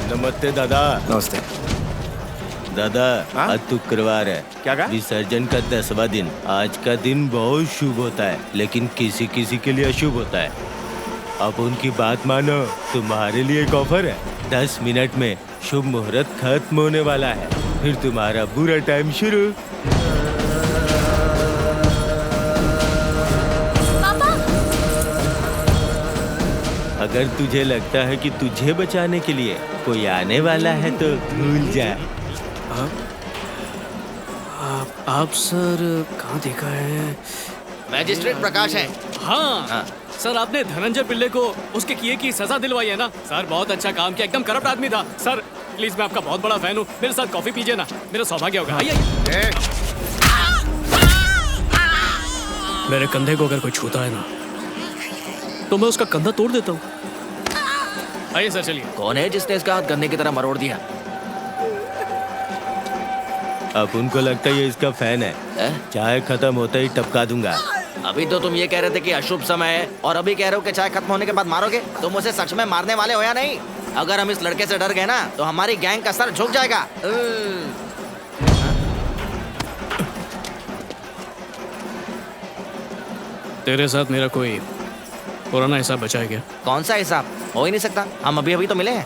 नमस्ते दादा। नमस्ते दादा हाँ? आज शुक्रवार है। क्या कहा? विसर्जन का 10वां दिन। आज का दिन बहुत शुभ होता है, लेकिन किसी किसी के लिए अशुभ होता है। अब उनकी बात मानो। तुम्हारे लिए एक ऑफर है। 10 मिनट में शुभ मुहूर्त खत्म होने वाला है, फिर तुम्हारा बुरा टाइम शुरू। अगर तुझे लगता है कि तुझे बचाने के लिए कोई आने वाला है तो भूल जा। आप सर कहाँ देखा है? मैजिस्ट्रेट प्रकाश है। हाँ सर, आपने धनंजय पिल्ले को उसके किए की सजा दिलवाई है ना सर? बहुत अच्छा काम किया, एकदम करप्ट आदमी था सर। प्लीज, मैं आपका बहुत बड़ा फैन हूँ, मेरे साथ कॉफी पीजिए ना, मेरा सौभाग्य होगा। आइए। मेरे कंधे को अगर कोई छूता है ना तो मैं उसका कंधा तोड़ देता हूँ। आइए सर, चलिए। कौन है जिसने इसका हाथ गन्ने की तरह मरोड़ दिया? अब उनको लगता है ये इसका फैन है। चाय खत्म होते ही टपका दूंगा। अभी तो तुम ये कह रहे थे कि अशुभ समय है, और अभी कह रहे हो कि चाय खत्म होने के बाद मारोगे। तुम उसे सच में मारने वाले हो या नहीं? अगर हम इस लड़के से डर गए ना तो हमारी गैंग का सर झुक जाएगा। तेरे साथ मेरा कोई पुराना हिसाब बचा है क्या? कौन सा हिसाब? हो ही नहीं सकता, हम अभी अभी तो मिले हैं।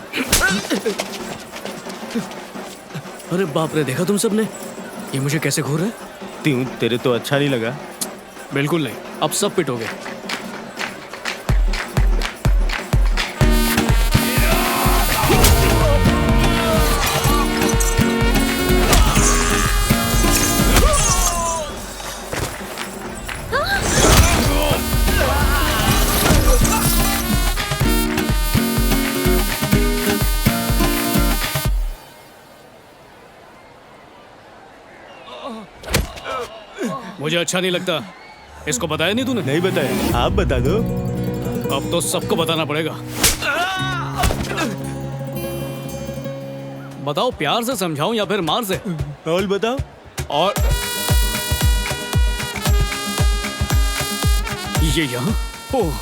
अरे बाप रे, देखा तुम सबने ये मुझे कैसे घूर रहा है? क्यों, तेरे तो अच्छा नहीं लगा? बिल्कुल नहीं, अब सब पिटोगे। मुझे अच्छा नहीं लगता। इसको बताया नहीं तूने? नहीं बताया, आप बता दो। अब तो सबको बताना पड़ेगा। बताओ, प्यार से समझाऊं या फिर मार से? और बताओ। और ये यहाँ? ओह,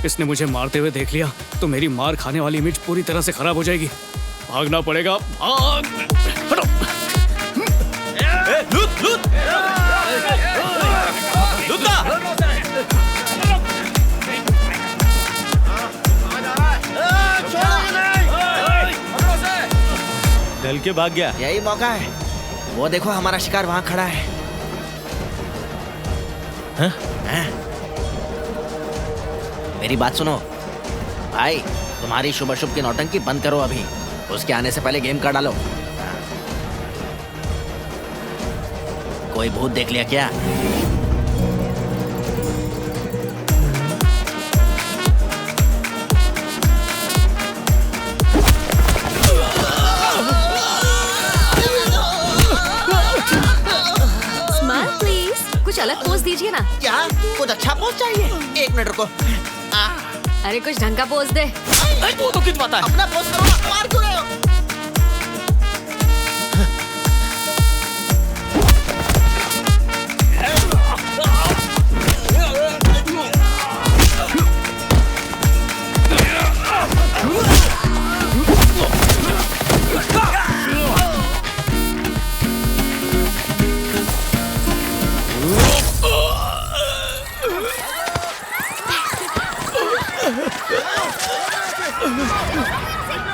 इसने मुझे मारते हुए देख लिया तो मेरी मार खाने वाली इमेज पूरी तरह से खराब हो जाएगी। भागना पड़ेगा, भाग! हटो! लूट, लूट! ढल के भाग गया। यही मौका है। वो देखो, हमारा शिकार वहाँ खड़ा है। हाँ? मेरी बात सुनो भाई, तुम्हारी शुभ अशुभ की नौटंकी बंद करो अभी। उसके आने से पहले गेम का डालो। कोई भूत देख लिया क्या? कुछ अलग पोज दीजिए ना। क्या? कुछ अच्छा पोज चाहिए? 1 मिनट रुको। अरे कुछ ढंग का पोज दे। वो तो खिंचवाता है। अपना पोज करो ना, मार क्यों रहे हो?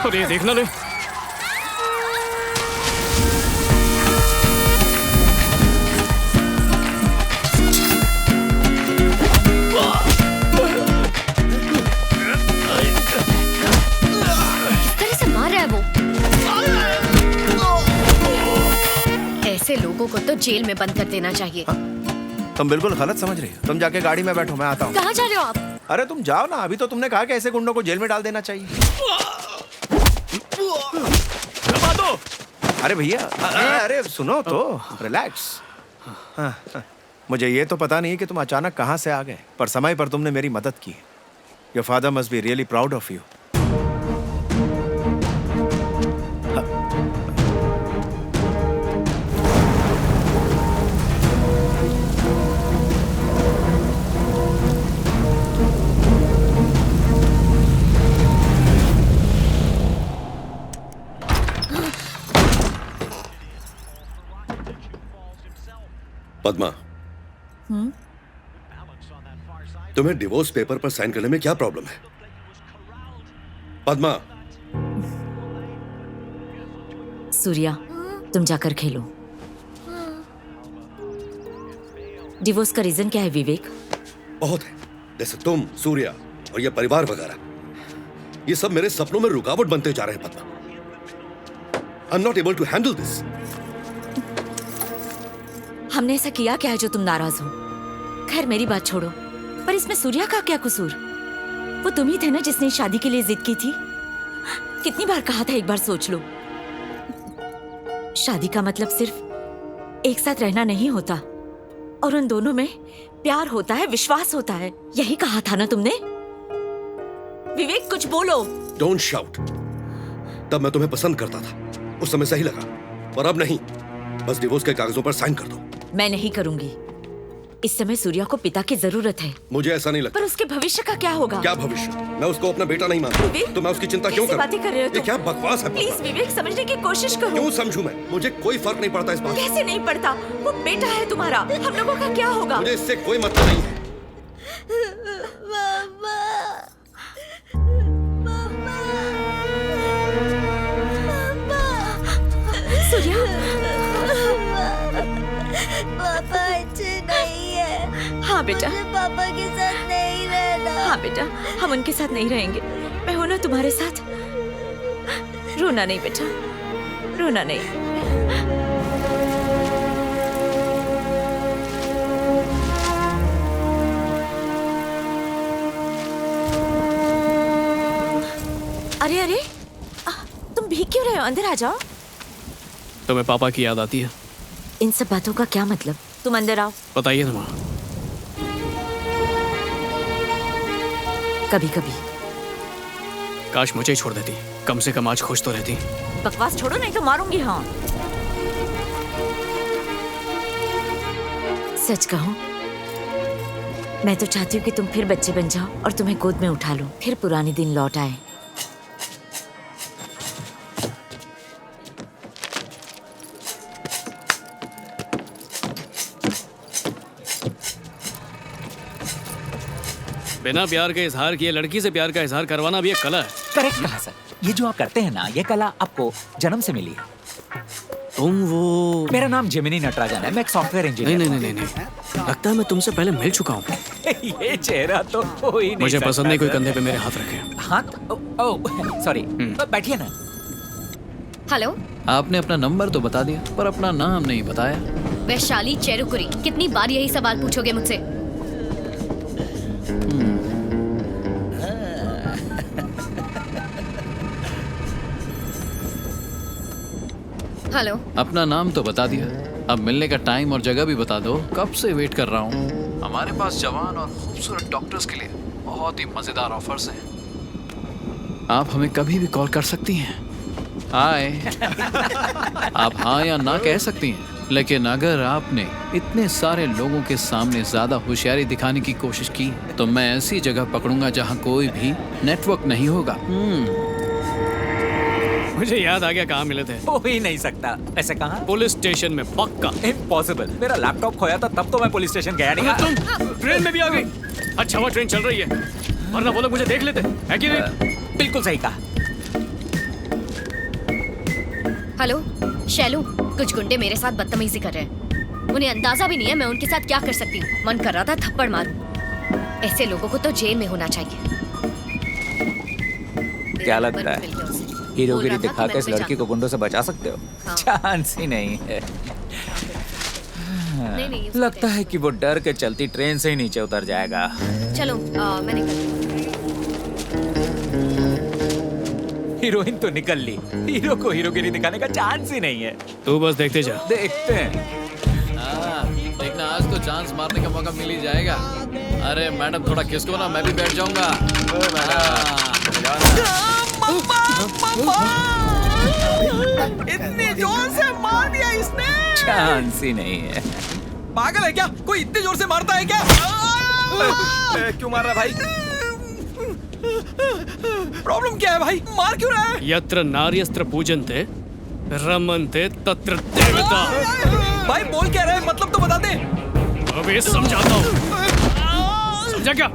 और ये देखना ले। किस तरह से मार रहा है वो? ऐसे लोगों को तो जेल में बंद कर देना चाहिए। तुम बिल्कुल गलत समझ रही हो। तुम जाके गाड़ी में बैठो, मैं आता हूँ। कहाँ जा रहे हो आप? अरे तुम जाओ ना, अभी तो तुमने कहा कि ऐसे गुंडों को जेल में डाल देना चाहिए। दबा दो। अरे भैया, अरे सुनो तो, रिलैक्स। मुझे ये तो पता नहीं कि तुम अचानक कहाँ से आ गए, पर समय पर तुमने मेरी मदद की। Your father must be really proud of you. Padma, तुम्हें डिवोर्स पेपर पर साइन करने में क्या प्रॉब्लम है? पद्मा, सूर्या, तुम जाकर खेलो। डिवोर्स का रीजन क्या है विवेक? बहुत है, जैसे तुम, सूर्या और ये परिवार वगैरह। ये सब मेरे सपनों में रुकावट बनते जा रहे हैं Padma. I am not able to handle this. हमने ऐसा किया क्या है जो तुम नाराज हो? खैर मेरी बात छोड़ो, पर इसमें सूर्या का क्या कसूर? वो तुम ही थे ना जिसने शादी के लिए जिद की थी। कितनी बार कहा था, एक बार सोच लो। शादी का मतलब सिर्फ एक साथ रहना नहीं होता, और उन दोनों में प्यार होता है, विश्वास होता है। यही कहा था ना तुमने? विवेक कुछ बोलो। Don't shout. तब मैं तुम्हें पसंद करता था, उस समय सही लगा, पर अब नहीं। बस डिवोर्स के कागजों पर साइन कर दो। मैं नहीं करूंगी। इस समय सूर्या को पिता की जरूरत है। मुझे ऐसा नहीं लगता। पर उसके भविष्य का क्या होगा? क्या भविष्य? मैं उसको अपना बेटा नहीं मानता, विवेक, तो मैं उसकी चिंता क्यों कैसी करूं? बातें कर रहे हो ये तुम? क्या बकवास है? प्लीज विवेक, समझने की कोशिश करो। क्यों समझूं मैं? मुझे कोई फर्क नहीं पड़ता इस बात से। कैसे नहीं पड़ता? वो बेटा है तुम्हारा। हम लोगों का क्या होगा? मुझे इससे कोई मतलब नहीं है। सूर्या, पापा अच्छे नहीं है। हाँ बेटा, मुझे पापा के साथ नहीं रहना। हाँ बेटा, हम उनके साथ नहीं रहेंगे। मैं हूं ना तुम्हारे साथ। रोना नहीं बेटा, रोना नहीं। अरे अरे, तुम भीग क्यों रहे हो? अंदर आ जाओ। तुम्हें पापा की याद आती है? इन सब बातों का क्या मतलब? तुम अंदर आओ। बताइए ना माँ। कभी कभी काश मुझे ही छोड़ देती, कम से कम आज खुश तो रहती। बकवास छोड़ो, नहीं तो मारूंगी। हाँ, सच कहो, मैं तो चाहती हूँ कि तुम फिर बच्चे बन जाओ और तुम्हें गोद में उठा लो, फिर पुराने दिन लौट आए। बिना प्यार के इजहार किए लड़की से प्यार का इजहार करवाना भी एक कला है। करेक्ट कहा सर। ये जो आप करते हैं ना, ये कला आपको जन्म से मिली है। तुम वो... मेरा नाम जेमिनी नटराजन है, मैं एक सॉफ्टवेयर नहीं इंजीनियर नहीं नहीं नहीं, लगता है मैं तुमसे पहले मिल चुका हूँ। ये चेहरा तो हो ही नहीं मुझे सकता, पसंद नहीं कोई सर। कंधे पे मेरे हाथ रखे। हाथ? ओह सॉरी, बैठिए ना। हेलो, आपने अपना नंबर तो बता दिया, पर अपना नाम नहीं बताया। वैशाली चेरुकुरी। कितनी बार यही सवाल पूछोगे मुझसे? हेलो, अपना नाम तो बता दिया, अब मिलने का टाइम और जगह भी बता दो। कब से वेट कर रहा हूँ। हमारे पास जवान और खूबसूरत डॉक्टर्स के लिए बहुत ही मजेदार ऑफर्स हैं। आप हमें कभी भी कॉल कर सकती हैं। हाय। आप हाँ या ना कह सकती हैं, लेकिन अगर आपने इतने सारे लोगों के सामने ज्यादा होशियारी दिखाने की कोशिश की तो मैं ऐसी जगह पकड़ूंगा जहाँ कोई भी नेटवर्क नहीं होगा। मुझे याद आ गया कहाँ मिले थे। हो ही नहीं सकता। ऐसे कहाँ? पुलिस स्टेशन में, पक्का। इम्पॉसिबल। मेरा लैपटॉप खोया था तब तो मैं पुलिस स्टेशन गया नहीं। तुम ट्रेन में भी आ गई? अच्छा हुआ ट्रेन चल रही है, वरना वो लोग मुझे देख लेते, है कि नहीं? बिल्कुल सही कहा। हेलो शैलू, कुछ गुंडे मेरे साथ बदतमीजी कर रहे हैं। उन्हें अंदाजा भी नहीं है मैं उनके साथ क्या कर सकती हूँ। मन कर रहा था थप्पड़ मारूं। ऐसे लोगों को तो जेल में होना चाहिए। क्या लगता है, हीरोगिरी दिखा के इस लड़की को गुंडों से बचा सकते हो? हाँ। चांस ही नहीं है। नहीं, लगता है कि वो डर के चलती ट्रेन से ही नीचे उतर जाएगा। चलो मैं निकलती हीरोइन तो निकल ली, हीरो को हीरोगिरी दिखाने का चांस ही नहीं है। तू बस देखते जा। देखते हैं। देखना, आज तो चांस मारने का मौका मिल ही जाएगा। अरे मैडम थोड़ा खिसको ना, मैं भी बैठ जाऊंगा। इतनी जोर से मार दिया इसने। चांस ही नहीं है। पागल है क्या? कोई इतनी जोर से मारता है क्या? क्यों मार रहा भाई? प्रॉब्लम क्या है भाई? मार क्यों रहा है? यत्र नार्यस्त्र पूजन्ते रमन्ते तत्र देवता। भाई बोल क्या रहा है? मतलब तो बता दे। अबे समझाता हूँ, समझा क्या?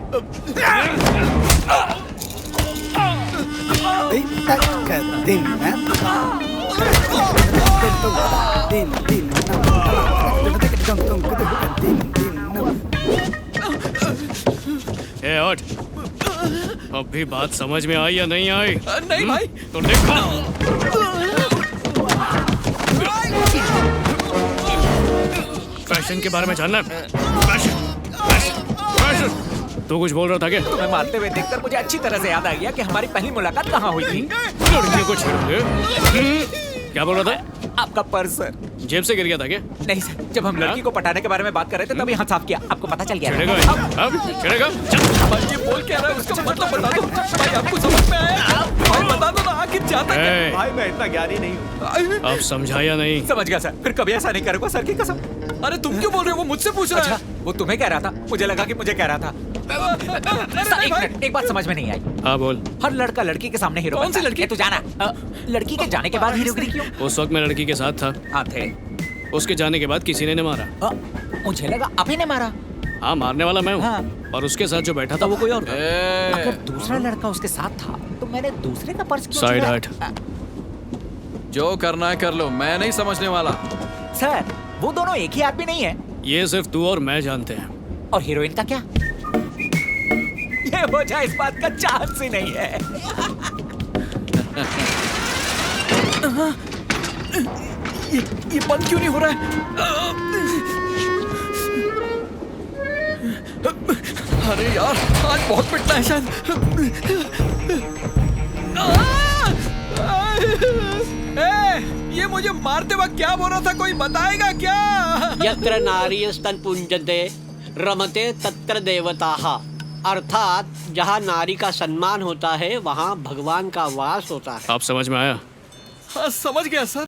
ए हट, अब भी बात समझ में आई या नहीं आई? नहीं भाई। तो देखो, फैशन के बारे में जानना है? Fashion, fashion, fashion. तू कुछ बोल रहा था क्या? तुम्हें मारते हुए देखकर मुझे अच्छी तरह से याद आ गया कि हमारी पहली मुलाकात कहाँ हुई थी। लड़कियों को छेड़ोगे? क्या बोल रहा था? आपका पर्स सर। जेब से गिर गया था क्या? नहीं सर, जब हम लड़की को पटाने के बारे में बात कर रहे थे तभी हाथ साफ किया, आपको पता चल गया। छेड़ेगा? अब छेड़ेगा? चल। भाई ये बोल क्या रहा है, उसका मतलब बता दो। भाई आपको समझ में आया? भाई बता दो ना आखिर जाता क्या? ए, भाई मैं इतना ज्ञानी नहीं हूँ। अब समझाया नहीं? समझ गया सर, फिर कभी ऐसा नहीं करूँगा सर की कसम। अरे तुम क्यों बोल रहे हो? वो मुझसे पूछ रहा अच्छा, वो तुम्हें कह रहा था, मुझे लगा कि मुझे कह रहा था। सर, एक मिनट, एक बात समझ में नहीं आई। हाँ बोल। हर लड़का लड़की के सामने हीरो कौन सी बनता है। लड़की? ये तू जाना। लड़की के जाने के बाद हीरोगिरी क्यों? उस वक्त मैं लड़की के साथ था, हाँ थे। उसके जाने के बाद किसी ने मारा। मुझे लगा आप ही ने मारा। हाँ, मारने वाला मैं हूँ। हाँ। और उसके साथ जो बैठा था वो कोई और था। अगर दूसरा लड़का उसके साथ था तो मैंने दूसरे का पर्स क्यों साइड छुआ? हट। जो करना है कर लो, मैं नहीं समझने वाला। सर, वो दोनों एक ही आदमी नहीं है। ये सिर्फ तू और मैं जानते हैं। और हीरोइन का क्या? ये वजह इस बात का चांस ही नहीं है। ये बंद क्यों नहीं हो रहा है? अरे यार, आज बहुत पिटना है शायद। ये मुझे मारते वक्त क्या बोल रहा था, कोई बताएगा क्या? यत्र नारीस्तन पुंजते रमते तत्र देवताः, अर्थात जहाँ नारी का सम्मान होता है वहाँ भगवान का वास होता है। आप समझ में आया? हाँ, समझ गया सर।